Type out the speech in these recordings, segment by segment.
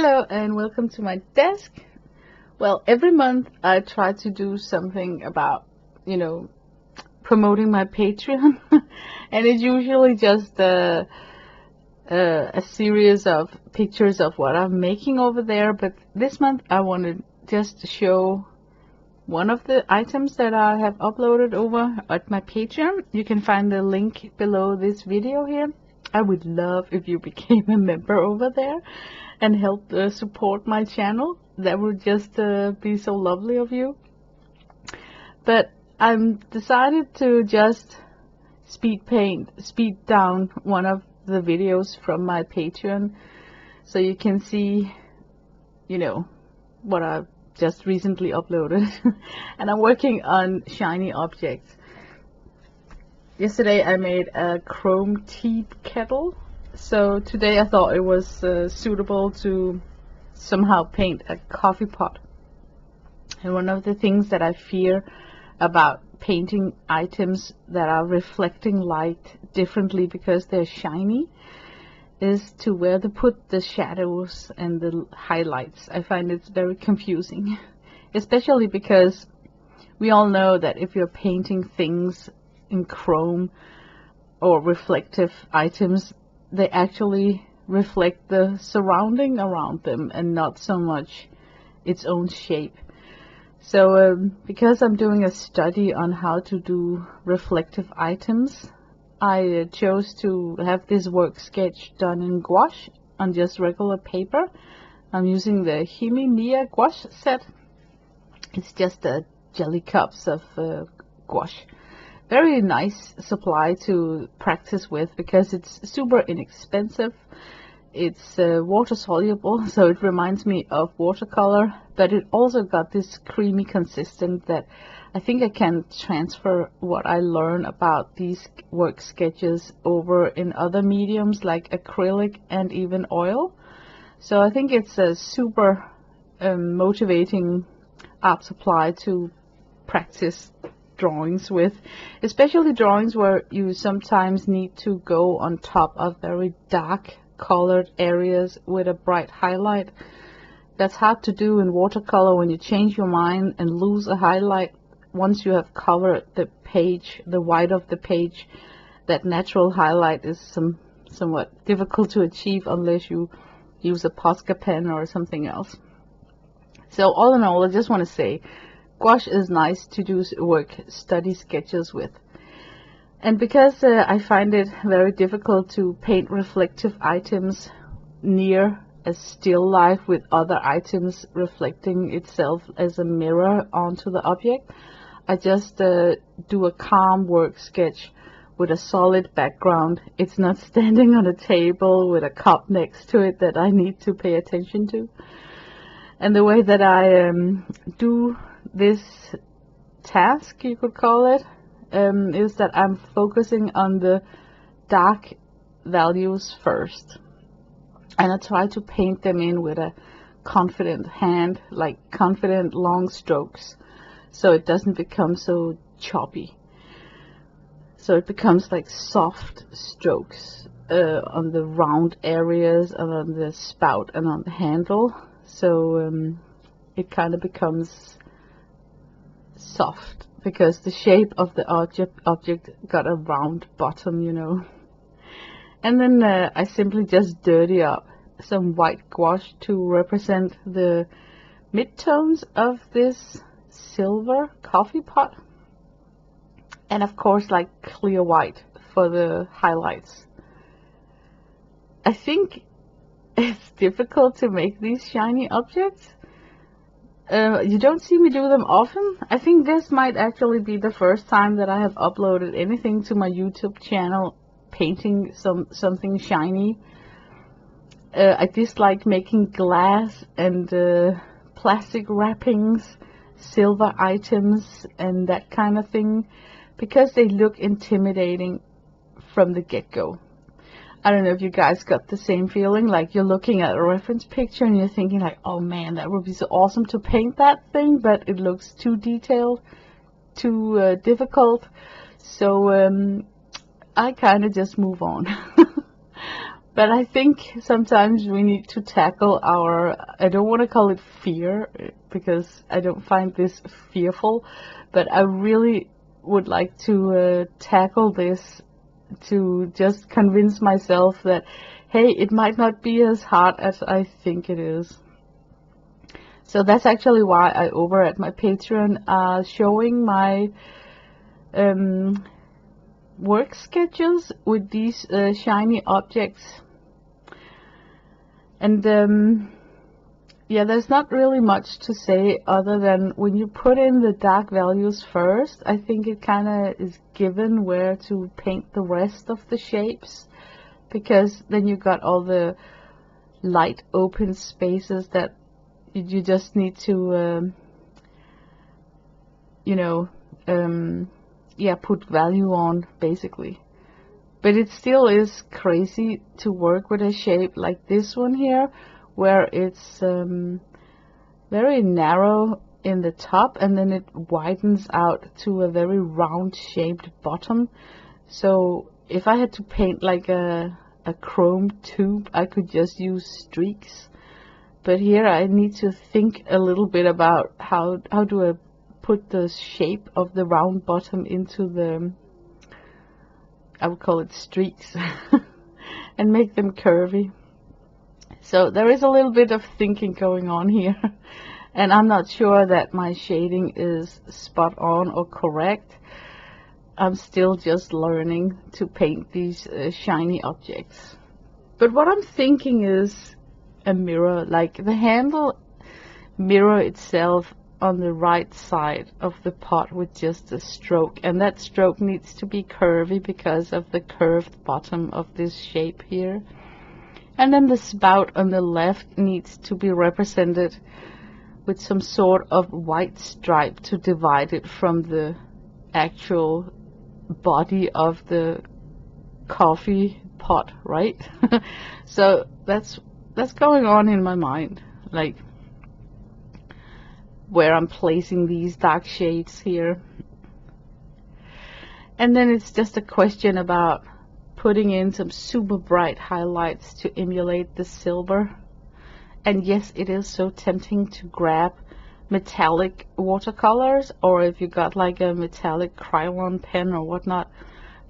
Hello and welcome to my desk. Well, every month I try to do something about, promoting my Patreon. And it's usually just a series of pictures of what I'm making over there. But this month I wanted just to show one of the items that I have uploaded over at my Patreon. You can find the link below this video here. I would love if you became a member over there and helped support my channel. That would just be so lovely of you. But I'm decided to just speed down one of the videos from my Patreon so you can see, what I've just recently uploaded. And I'm working on shiny objects. Yesterday I made a chrome tea kettle, so today I thought it was suitable to somehow paint a coffee pot. And one of the things that I fear about painting items that are reflecting light differently because they're shiny is to where to put the shadows and the highlights. I find it's very confusing, especially because we all know that if you're painting things in chrome or reflective items, they actually reflect the surrounding around them and not so much its own shape. So because I'm doing a study on how to do reflective items, I chose to have this work sketch done in gouache on just regular paper. I'm using the Mia gouache set. It's just jelly cups of gouache. Very nice supply to practice with because it's super inexpensive. It's water soluble, so it reminds me of watercolor, but it also got this creamy consistent that I think I can transfer what I learn about these work sketches over in other mediums like acrylic and even oil. So I think it's a super motivating art supply to practice drawings with, especially drawings where you sometimes need to go on top of very dark colored areas with a bright highlight. That's hard to do in watercolor when you change your mind and lose a highlight once you have covered the page, the white of the page. That natural highlight is somewhat difficult to achieve unless you use a Posca pen or something else. So all in all, I just want to say gouache is nice to do study sketches with. And because I find it very difficult to paint reflective items near a still life with other items reflecting itself as a mirror onto the object, I just do a calm work sketch with a solid background. It's not standing on a table with a cup next to it that I need to pay attention to. And the way that I do this task, you could call it, is that I'm focusing on the dark values first, and I try to paint them in with a confident hand, like confident long strokes, so it doesn't become so choppy. So it becomes like soft strokes on the round areas and on the spout and on the handle, so it kind of becomes soft because the shape of the object got a round bottom, And then I simply just dirty up some white gouache to represent the midtones of this silver coffee pot, and of course like clear white for the highlights. I think it's difficult to make these shiny objects. You don't see me do them often. I think this might actually be the first time that I have uploaded anything to my YouTube channel painting something shiny. I dislike making glass and plastic wrappings, silver items and that kind of thing because they look intimidating from the get-go. I don't know if you guys got the same feeling, like you're looking at a reference picture and you're thinking like, oh man, that would be so awesome to paint that thing, but it looks too detailed, too difficult. So I kind of just move on. But I think sometimes we need to tackle our, I don't want to call it fear, because I don't find this fearful, but I really would like to tackle this, to just convince myself that, hey, it might not be as hard as I think it is. So that's actually why I, over at my Patreon, showing my work sketches with these shiny objects. And yeah, there's not really much to say other than when you put in the dark values first, I think it kind of is given where to paint the rest of the shapes, because then you got all the light open spaces that you just need to you know, yeah, put value on, basically. But it still is crazy to work with a shape like this one here, where it's very narrow in the top and then it widens out to a very round shaped bottom. So if I had to paint like a chrome tube, I could just use streaks. But here I need to think a little bit about how do I put the shape of the round bottom into the, I would call it streaks, and make them curvy. So there is a little bit of thinking going on here, and I'm not sure that my shading is spot on or correct. I'm still just learning to paint these shiny objects. But what I'm thinking is a mirror, like the handle mirror itself on the right side of the pot with just a stroke, and that stroke needs to be curvy because of the curved bottom of this shape here. And then the spout on the left needs to be represented with some sort of white stripe to divide it from the actual body of the coffee pot, right? So that's going on in my mind, like where I'm placing these dark shades here. And then it's just a question about putting in some super bright highlights to emulate the silver. And yes, it is so tempting to grab metallic watercolors, or if you got like a metallic Krylon pen or whatnot,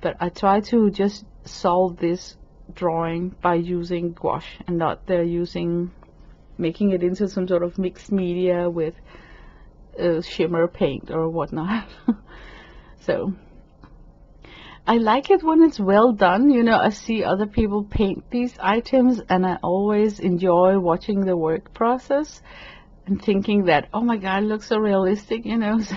but I try to just solve this drawing by using gouache and not making it into some sort of mixed media with shimmer paint or whatnot. So I like it when it's well done. You know, I see other people paint these items and I always enjoy watching the work process and thinking that, oh my god, it looks so realistic, you know. So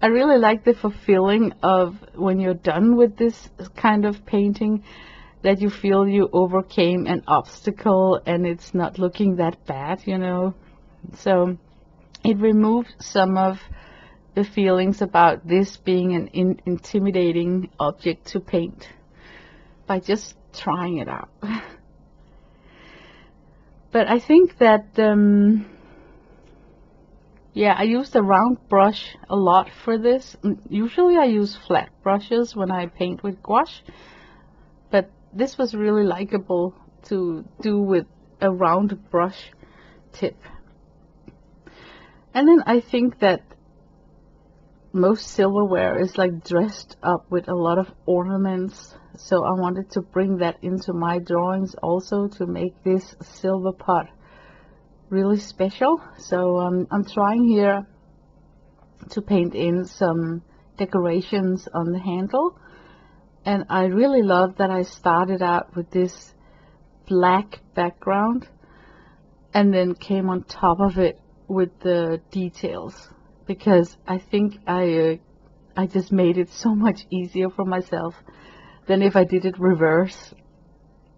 I really like the fulfilling of when you're done with this kind of painting, that you feel you overcame an obstacle and it's not looking that bad, you know. So it removed some of the feelings about this being an intimidating object to paint by just trying it out. But I think that yeah, I use the round brush a lot for this. Usually I use flat brushes when I paint with gouache, but this was really likable to do with a round brush tip. And then I think that most silverware is like dressed up with a lot of ornaments, so I wanted to bring that into my drawings also to make this silver pot really special. So I'm trying here to paint in some decorations on the handle, and I really love that I started out with this black background and then came on top of it with the details, because I think I just made it so much easier for myself than if I did it reverse,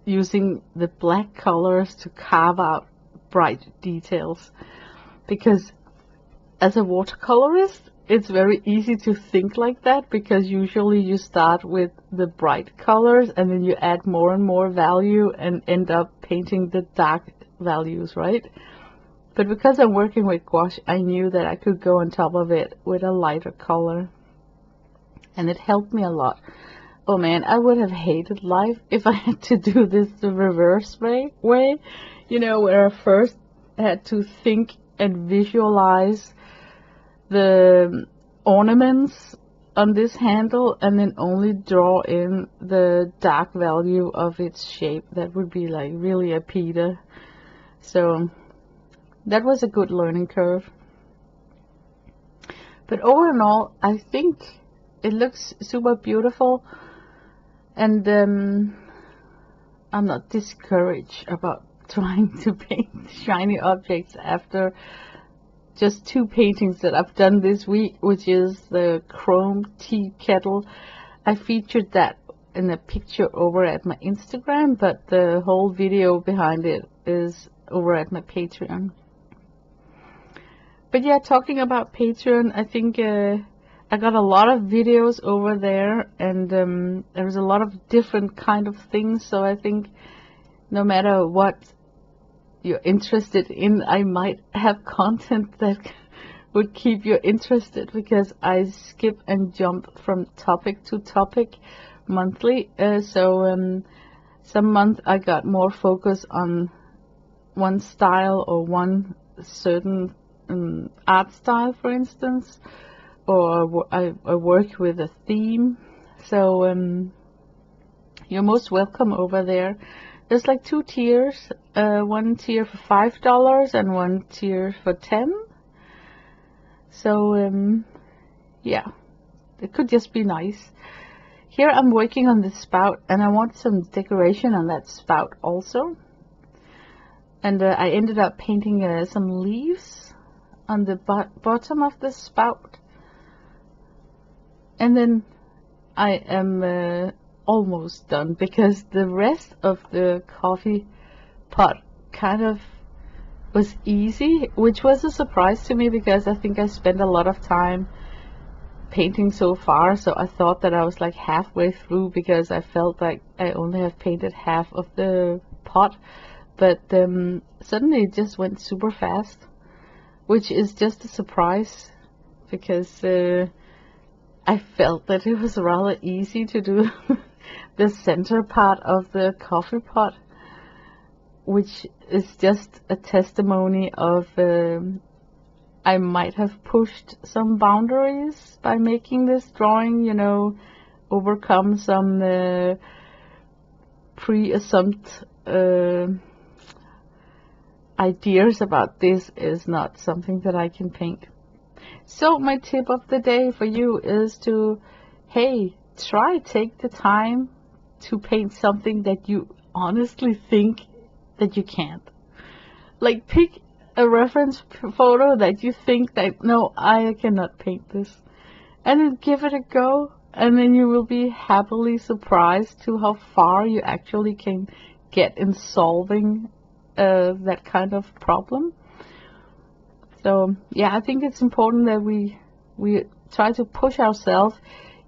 using the black colors to carve out bright details. Because as a watercolorist, it's very easy to think like that, because usually you start with the bright colors and then you add more and more value and end up painting the dark values, right? But because I'm working with gouache, I knew that I could go on top of it with a lighter color, and it helped me a lot Oh man, I would have hated life if I had to do this the reverse way, you know, where I first had to think and visualize the ornaments on this handle and then only draw in the dark value of its shape. That would be like really a Peter. So that was a good learning curve. But all in all, I think it looks super beautiful. And I'm not discouraged about trying to paint shiny objects after just 2 paintings that I've done this week, which is the chrome tea kettle. I featured that in a picture over at my Instagram, but the whole video behind it is over at my Patreon. But yeah, talking about Patreon, I think I got a lot of videos over there, and there's a lot of different kind of things, so I think no matter what you're interested in, I might have content that would keep you interested, because I skip and jump from topic to topic monthly. So some month I got more focus on one style or one certain art style, for instance, or I work with a theme. So you're most welcome over there. There's like 2 tiers, one tier for $5 and one tier for $10. So yeah, it could just be nice. Here I'm working on the spout, and I want some decoration on that spout also. And I ended up painting some leaves on the bottom of the spout. And then I am almost done, because the rest of the coffee pot kind of was easy, which was a surprise to me, because I think I spent a lot of time painting so far. So I thought that I was like halfway through, because I felt like I only have painted half of the pot. But suddenly it just went super fast, which is just a surprise, because I felt that it was rather easy to do the center part of the coffee pot, which is just a testimony of I might have pushed some boundaries by making this drawing, you know, overcome some pre-assumed ideas about this is not something that I can paint. So my tip of the day for you is to, hey, take the time to paint something that you honestly think that you can't. Like, pick a reference photo that you think that, no, I cannot paint this, and then give it a go, and then you will be happily surprised to how far you actually can get in solving that kind of problem. So yeah, I think it's important that we try to push ourselves,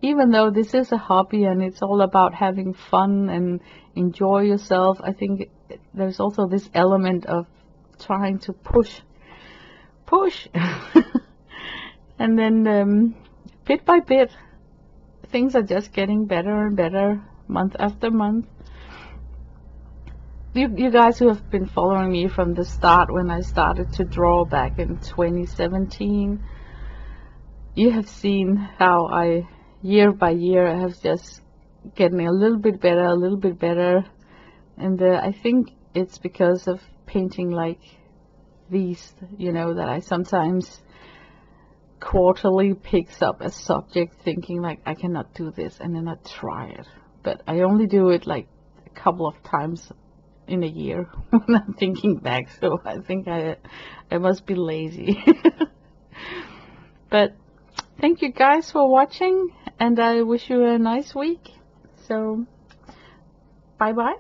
even though this is a hobby and it's all about having fun and enjoy yourself. I think there's also this element of trying to push and then bit by bit things are just getting better and better month after month. You guys who have been following me from the start, when I started to draw back in 2017, you have seen how I, year by year, I have just getting a little bit better, and I think it's because of painting like these, you know, that I sometimes quarterly picks up a subject thinking like, I cannot do this, and then I try it, but I only do it like a couple of times in a year when I'm thinking back, so I think I must be lazy. But thank you guys for watching, and I wish you a nice week. So bye bye.